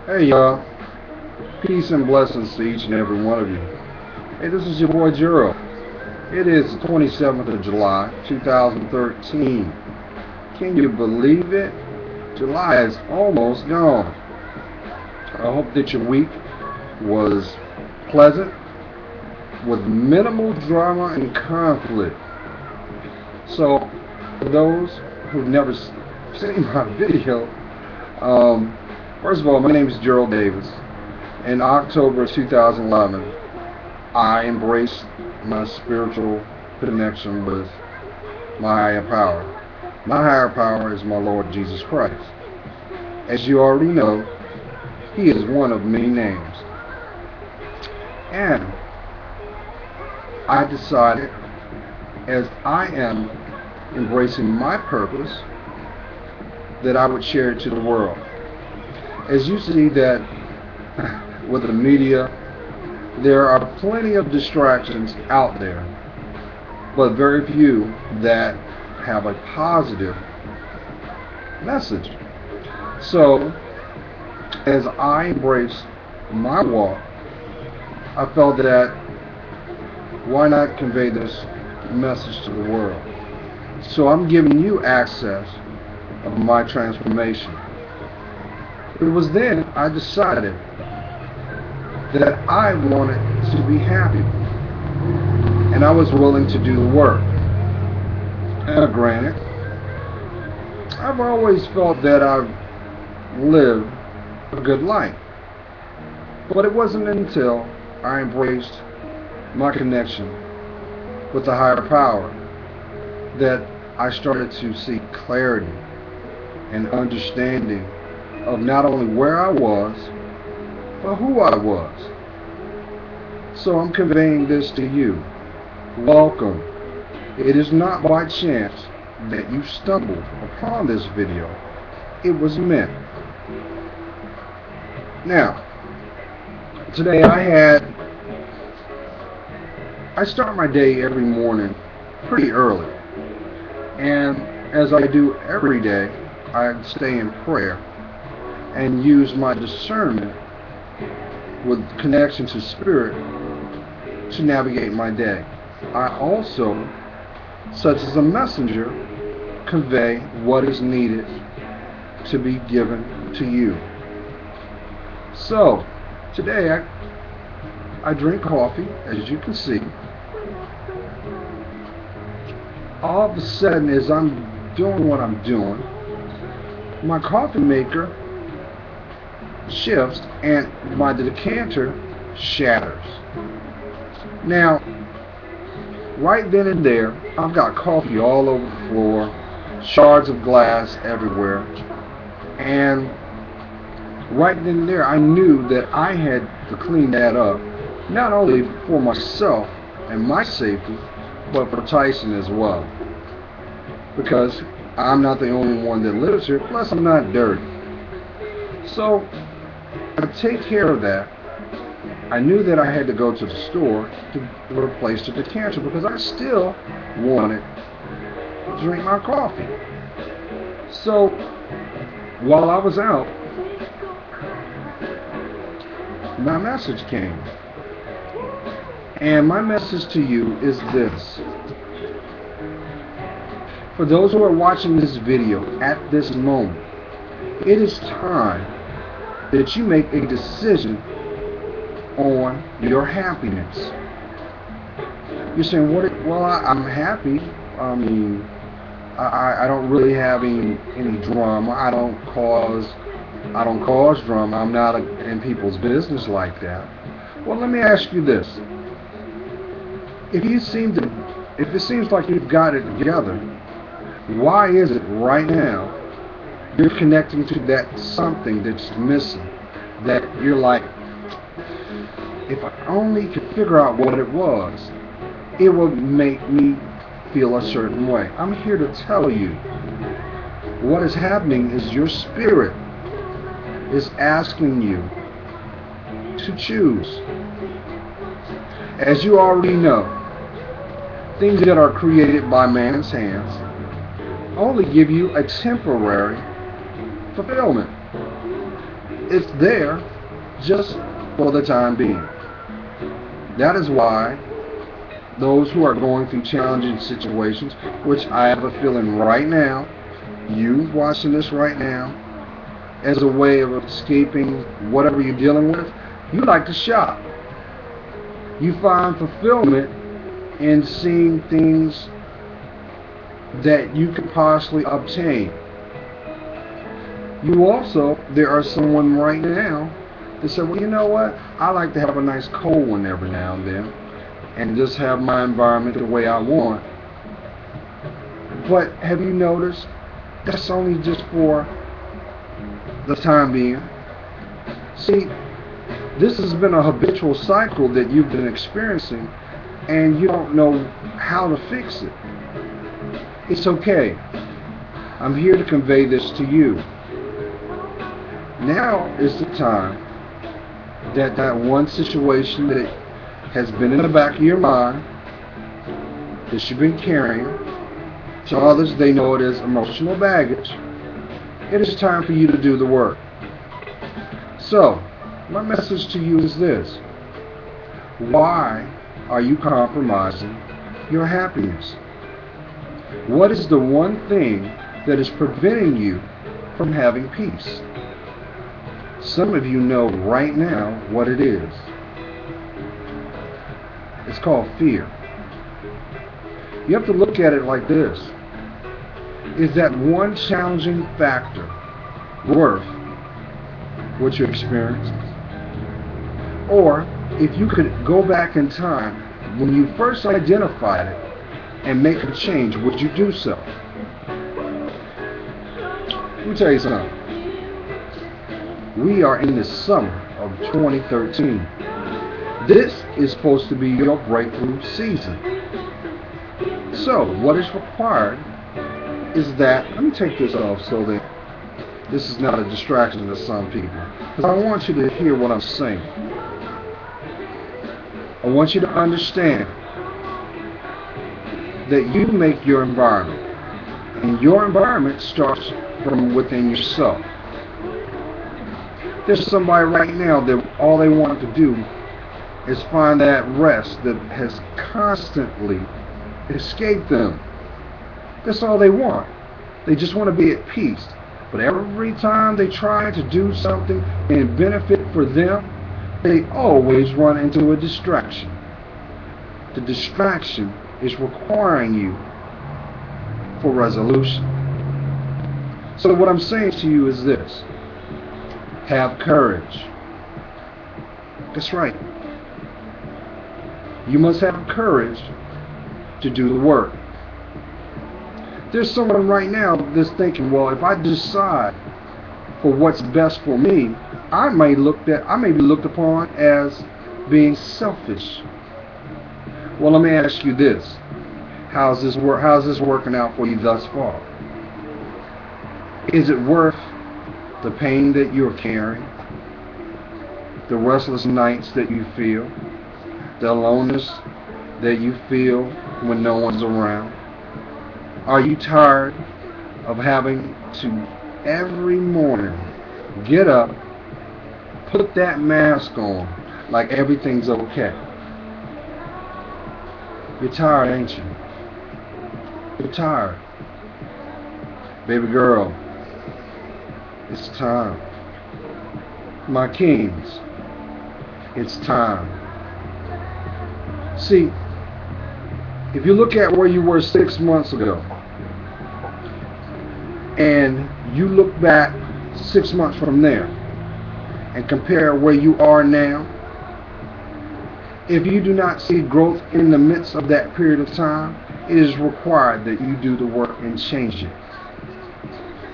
Hey y'all, peace and blessings to each and every one of you. Hey, this is your boy Jero. It is the 27th of July, 2013. Can you believe it? July is almost gone. I hope that your week was pleasant with minimal drama and conflict. So, for those who've never seen my video, um, first of all, my name is Gerald Davis. In October of 2011, I embraced my spiritual connection with my higher power. My higher power is my Lord Jesus Christ. As you already know, He is one of many names. And I decided, as I am embracing my purpose, that I would share it to the world. As you see that with the media, there are plenty of distractions out there, but very few that have a positive message. So, as I embrace my walk, I felt that why not convey this message to the world? So I'm giving you access of my transformation. It was then I decided that I wanted to be happy, and I was willing to do the work. And granted, I've always felt that I've lived a good life, but it wasn't until I embraced my connection with the higher power that I started to see clarity and understanding of not only where I was, but who I was. So I'm conveying this to you. Welcome. It is not by chance that you stumbled upon this video. It was meant. Now, today I start my day every morning pretty early. And as I do every day, I stay in prayer and use my discernment with connection to spirit to navigate my day. I also, such as a messenger, convey what is needed to be given to you. So, today I drink coffee, as you can see. All of a sudden, as I'm doing what I'm doing, my coffee maker shifts and my decanter shatters. Now, right then and there, I've got coffee all over the floor, shards of glass everywhere, and right then and there I knew that I had to clean that up, not only for myself and my safety, but for Tyson as well, because I'm not the only one that lives here, plus I'm not dirty. So I take care of that. I knew that I had to go to the store to replace the decanter because I still wanted to drink my coffee. So while I was out, my message came. And my message to you is this. For those who are watching this video at this moment, it is time that you make a decision on your happiness. You're saying, well, I'm happy. I mean, I don't really have any drama. I don't cause drama. I'm not in people's business like that. Well, let me ask you this. If it seems like you've got it together, why is it right now you're connecting to that something that's missing, that you're like, if I only could figure out what it was, it would make me feel a certain way? I'm here to tell you what is happening is your spirit is asking you to choose. As you already know, things that are created by man's hands only give you a temporary fulfillment. It's there just for the time being. That is why those who are going through challenging situations, which I have a feeling right now, you watching this right now, as a way of escaping whatever you're dealing with, you like to shop. You find fulfillment in seeing things that you could possibly obtain. There are someone right now that said, well, you know what? I like to have a nice cold one every now and then and just have my environment the way I want. But have you noticed that's only just for the time being? See, this has been a habitual cycle that you've been experiencing, and you don't know how to fix it. It's okay. I'm here to convey this to you. Now is the time that one situation that has been in the back of your mind, that you've been carrying, to others they know it as emotional baggage, it is time for you to do the work. So, my message to you is this: why are you compromising your happiness? What is the one thing that is preventing you from having peace? Some of you know right now what it is. It's called fear. You have to look at it like this. Is that one challenging factor worth what you experienced? Or if you could go back in time when you first identified it and make a change, would you do so? Let me tell you something. We are in the summer of 2013. This is supposed to be your breakthrough season. So, what is required is that, let me take this off so that this is not a distraction to some people, because I want you to hear what I'm saying. I want you to understand that you make your environment, and your environment starts from within yourself. There's somebody right now that all they want to do is find that rest that has constantly escaped them. That's all they want. They just want to be at peace. But every time they try to do something and benefit for them, they always run into a distraction. The distraction is requiring you for resolution. So what I'm saying to you is this: have courage. That's right. You must have courage to do the work. There's someone right now that's thinking, well, if I decide for what's best for me, I may be looked upon as being selfish. Well, let me ask you this: how's this working out for you thus far? Is it worth the pain that you're carrying, the restless nights that you feel, the aloneness that you feel when no one's around? Are you tired of having to every morning get up, put that mask on like everything's okay? You're tired, ain't you? You're tired. Baby girl, it's time. My kings, it's time. See, if you look at where you were 6 months ago, and you look back 6 months from there, and compare where you are now, if you do not see growth in the midst of that period of time, it is required that you do the work and change it.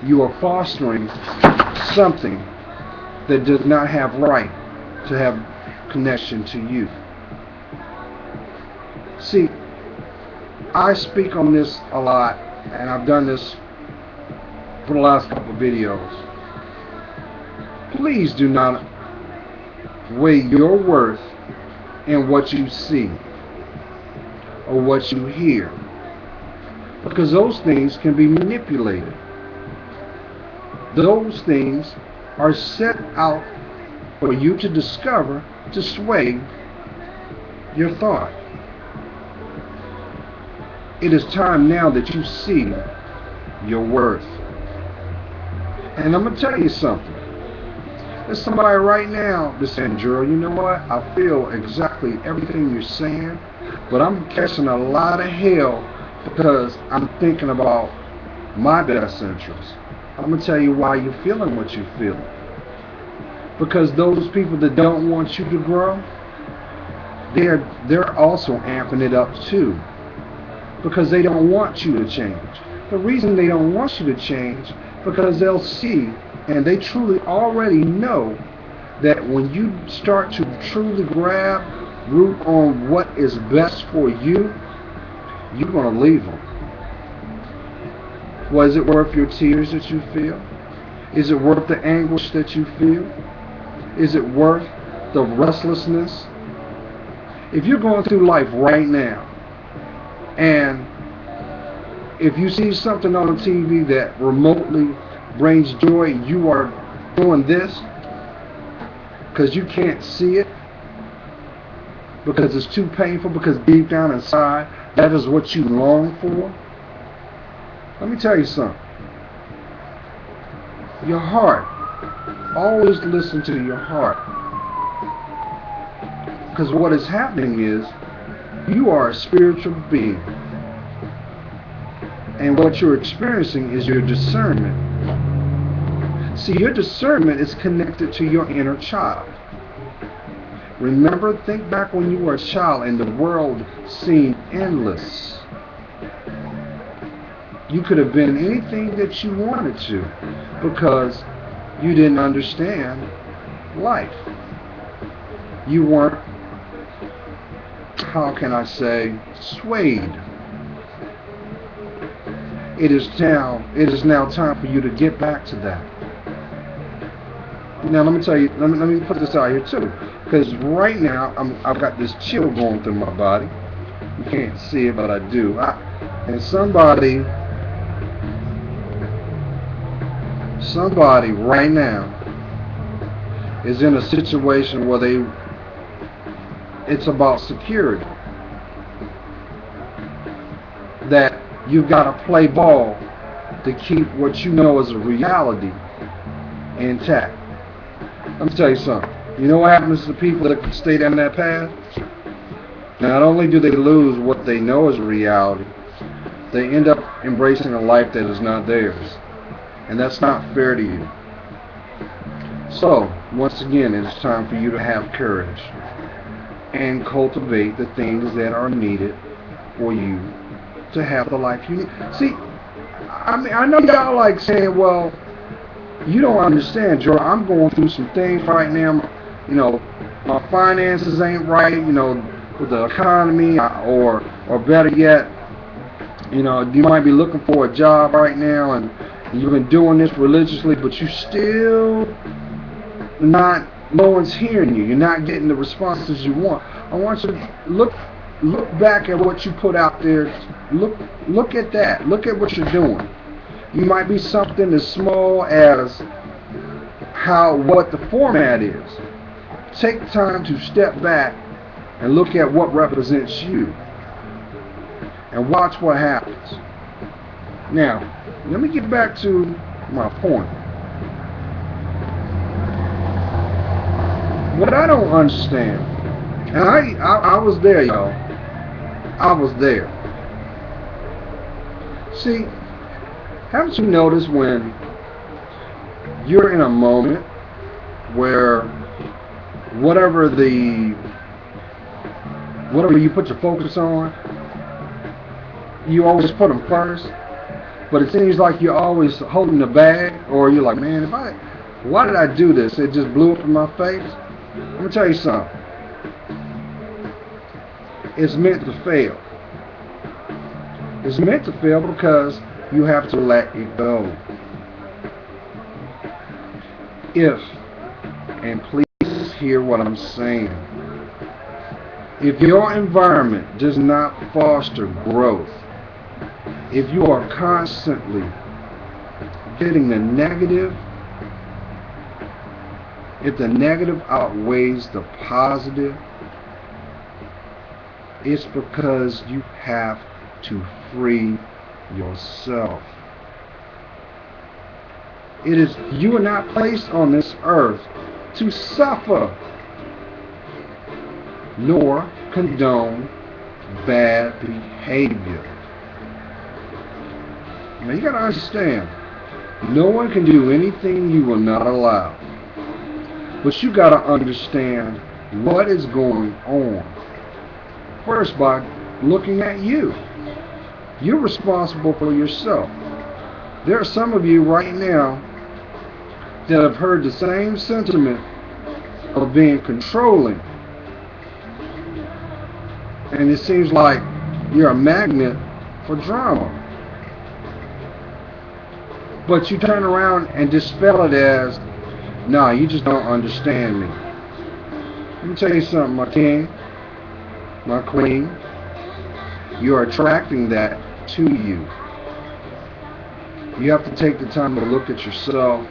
You are fostering something that does not have right to have connection to you. See, I speak on this a lot, and I've done this for the last couple of videos. Please do not weigh your worth in what you see or what you hear, because those things can be manipulated. Those things are set out for you to discover to sway your thought. It is time now that you see your worth. And I'm going to tell you something. There's somebody right now that's saying, Gerald, you know what? I feel exactly everything you're saying, but I'm catching a lot of hell because I'm thinking about my best interests. I'm going to tell you why you're feeling what you're feeling. Because those people that don't want you to grow, they're also amping it up too. Because they don't want you to change. The reason they don't want you to change, because they'll see, and they truly already know, that when you start to truly grab root on what is best for you, you're going to leave them. Was it worth your tears that you feel? Is it worth the anguish that you feel? Is it worth the restlessness? If you're going through life right now, and if you see something on the TV that remotely brings joy, you are doing this because you can't see it, because it's too painful, because deep down inside, that is what you long for. Let me tell you something. Your heart. Always listen to your heart. Because what is happening is, you are a spiritual being. And what you're experiencing is your discernment. See, your discernment is connected to your inner child. Remember, think back when you were a child and the world seemed endless. You could have been anything that you wanted to because you didn't understand life. You weren't, how can I say, swayed. It is now time for you to get back to that. Now let me tell you, let me put this out here too, because right now I've got this chill going through my body. You can't see it, but I do. And somebody right now is in a situation where it's about security. That you've got to play ball to keep what you know is a reality intact. Let me tell you something. You know what happens to people that stay down that path? Not only do they lose what they know is reality, they end up embracing a life that is not theirs. And that's not fair to you. So, once again, it's time for you to have courage and cultivate the things that are needed for you to have the life you need. See, I know y'all like saying, well, you don't understand, Joe. I'm going through some things right now. You know, my finances ain't right, you know, with the economy, or better yet, you know, you might be looking for a job right now, and you've been doing this religiously, but you still no one's hearing you. You're not getting the responses you want. I want you to look back at what you put out there. Look at that. Look at what you're doing. You might be something as small as what the format is. Take time to step back and look at what represents you, and watch what happens. Now, let me get back to my point. What I don't understand, and I was there, y'all. I was there. See, haven't you noticed when you're in a moment where whatever you put your focus on, you always put them first, but it seems like you're always holding the bag, or you're like, man, why did I do this? It just blew up in my face. Let me tell you something. It's meant to fail. It's meant to fail because you have to let it go. And please hear what I'm saying, if your environment does not foster growth, if you are constantly getting the negative if the negative outweighs the positive, it's because you have to free yourself. You are not placed on this earth to suffer, nor condone bad behavior. Now you gotta understand, no one can do anything you will not allow. But you gotta understand what is going on. First, by looking at you. You're responsible for yourself. There are some of you right now that have heard the same sentiment of being controlling. And it seems like you're a magnet for drama. But you turn around and dispel it as, nah, you just don't understand me. Let me tell you something, my king, my queen. You're attracting that to you. You have to take the time to look at yourself.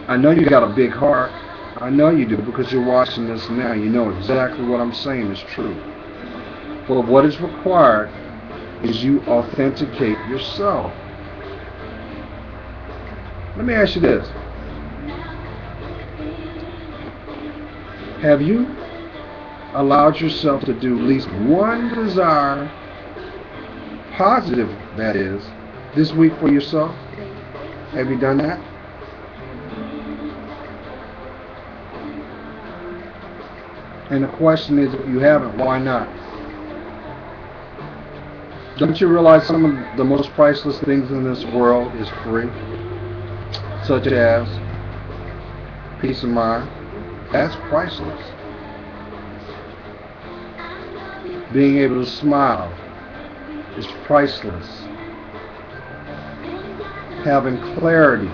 I know you got a big heart. I know you do, because you're watching this now. You know exactly what I'm saying is true. But what is required is you authenticate yourself. Let me ask you this. Have you allowed yourself to do at least one desire, positive that is, this week for yourself? Have you done that? And the question is, if you haven't, why not? Don't you realize some of the most priceless things in this world is free? Such as peace of mind. That's priceless. Being able to smile is priceless. Having clarity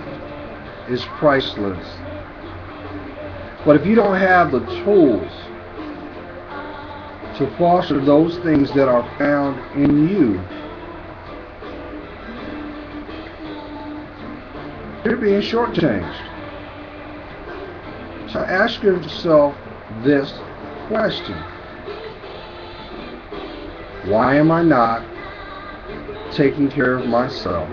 is priceless. But if you don't have the tools to foster those things that are found in you, you're being shortchanged. So ask yourself this question. Why am I not taking care of myself?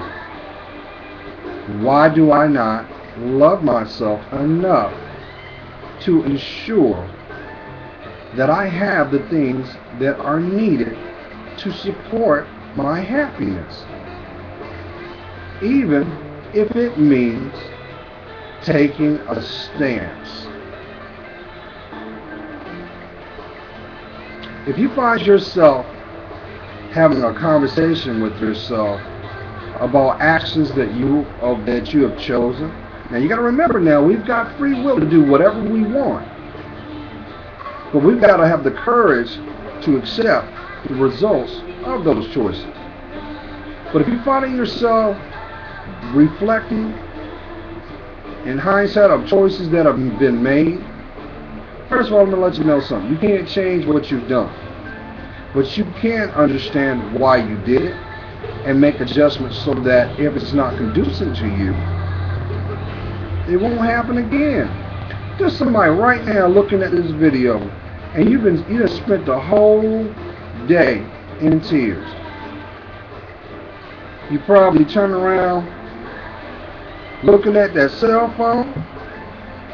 Why do I not love myself enough to ensure that I have the things that are needed to support my happiness? Even if it means taking a stance. If you find yourself having a conversation with yourself about actions that you have chosen, now you got to remember, now we've got free will to do whatever we want, but we've got to have the courage to accept the results of those choices. But if you're finding yourself reflecting in hindsight of choices that have been made, first of all, I'm going to let you know something. You can't change what you've done, but you can understand why you did it and make adjustments so that if it's not conducive to you, it won't happen again. There's somebody right now looking at this video, and you just spent the whole day in tears. You probably turn around looking at that cell phone.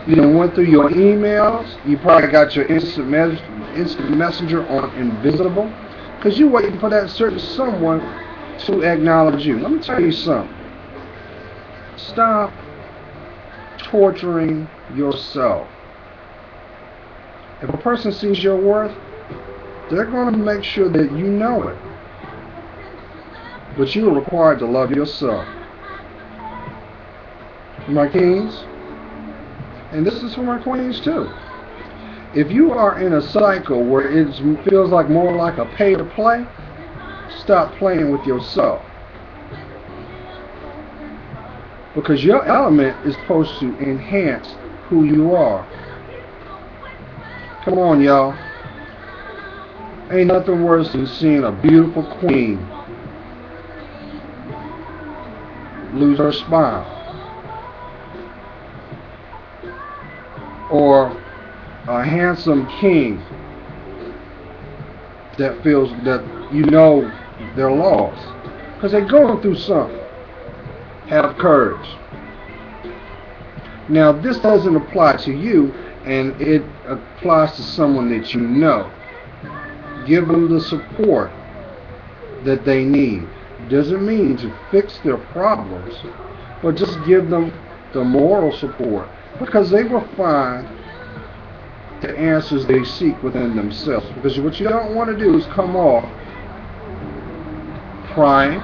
You done went through your emails. You probably got your instant messenger on invisible, because you're waiting for that certain someone to acknowledge you. Let me tell you something. Stop torturing yourself. If a person sees your worth, they're going to make sure that you know it. But you are required to love yourself. My kings, and this is for my queens too. If you are in a cycle where it feels like more like a pay to play, stop playing with yourself. Because your element is supposed to enhance who you are. Come on, y'all. Ain't nothing worse than seeing a beautiful queen lose her smile. or a handsome king that feels that you know they're lost because they're going through something. Have courage. Now, this doesn't apply to you, and it applies to someone that you know. Give them the support that they need. Doesn't mean to fix their problems, but just give them the moral support, because they will find the answers they seek within themselves. Because what you don't want to do is come off crying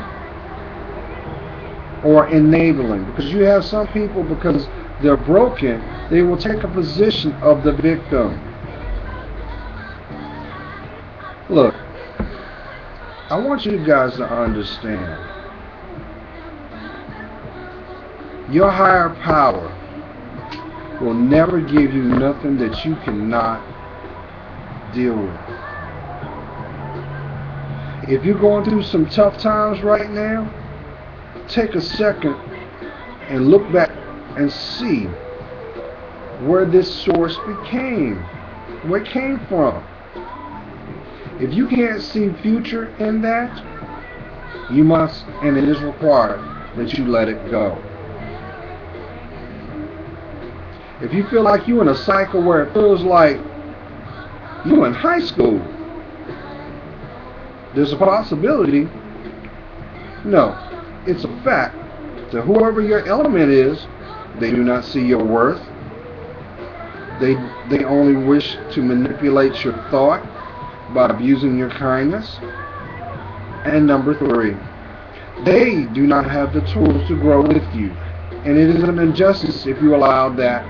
or enabling, because you have some people, because they're broken, they will take a position of the victim. Look, I want you guys to understand, your higher power will never give you nothing that you cannot deal with. If you're going through some tough times right now, take a second and look back and see where this source where it came from. If you can't see future in that, you must, and it is required, that you let it go. If you feel like you're in a cycle where it feels like you're in high school, there's a possibility, no, it's a fact, that whoever your element is, they do not see your worth. They only wish to manipulate your thought by abusing your kindness. And number 3, they do not have the tools to grow with you. And it is an injustice if you allow that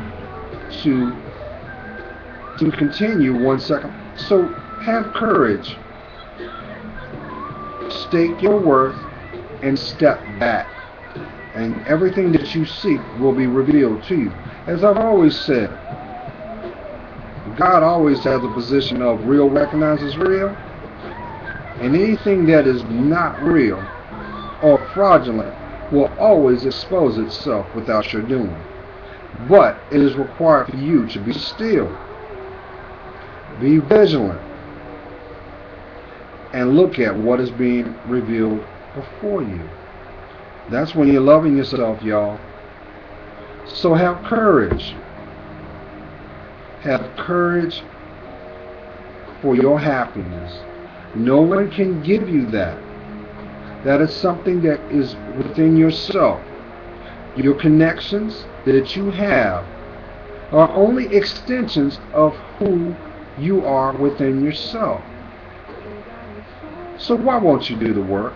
to continue 1 second. So have courage. State your worth and step back. And everything that you seek will be revealed to you. As I've always said, God always has a position of real recognizes real. And anything that is not real or fraudulent will always expose itself without your doing. But it is required for you to be still, be vigilant, and look at what is being revealed before you. That's when you're loving yourself, y'all. So have courage. Have courage for your happiness. No one can give you that. That is something that is within yourself. Your connections that you have are only extensions of who you are within yourself. So why won't you do the work?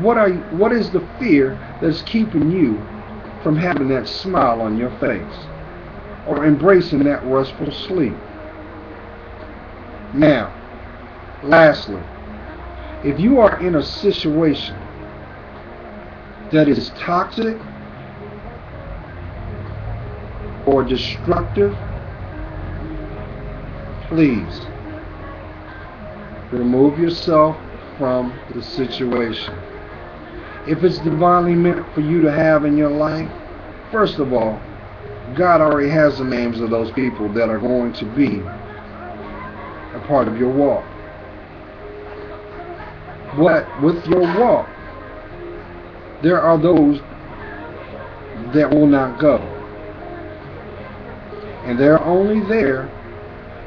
What is the fear that's keeping you from having that smile on your face or embracing that restful sleep? Now, lastly, if you are in a situation that is toxic or destructive, please remove yourself from the situation. If it's divinely meant for you to have in your life, first of all, God already has the names of those people that are going to be a part of your walk. But with your walk, there are those that will not go. And they're only there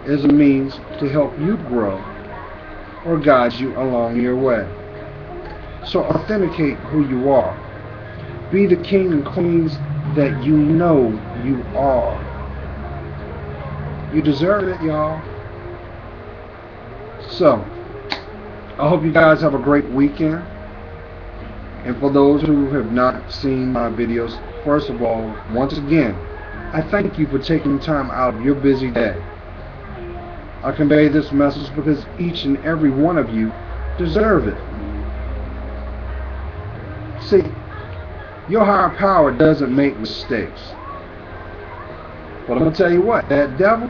as a means to help you grow or guide you along your way. So authenticate who you are. Be the king and queens that you know you are. You deserve it, y'all. So, I hope you guys have a great weekend. And for those who have not seen my videos, first of all, once again, I thank you for taking time out of your busy day. I convey this message because each and every one of you deserve it. See, your higher power doesn't make mistakes. But I'm going to tell you what, that devil,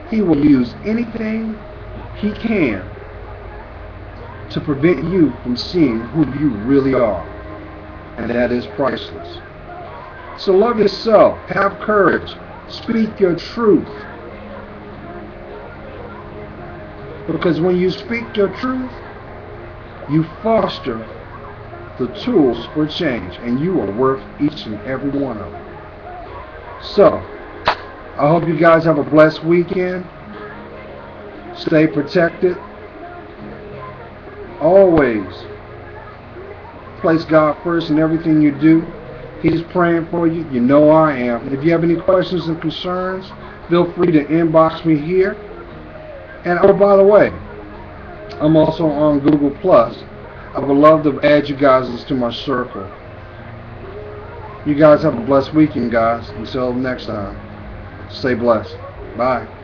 he will use anything he can to prevent you from seeing who you really are. And that is priceless. So love yourself. Have courage. Speak your truth. Because when you speak your truth, you foster the tools for change, and you are worth each and every one of them. So, I hope you guys have a blessed weekend. Stay protected. Always place God first in everything you do. He's praying for you. You know I am. If you have any questions and concerns, feel free to inbox me here. And oh, by the way, I'm also on Google+. I would love to add you guys to my circle. You guys have a blessed weekend, guys. Until next time, stay blessed. Bye.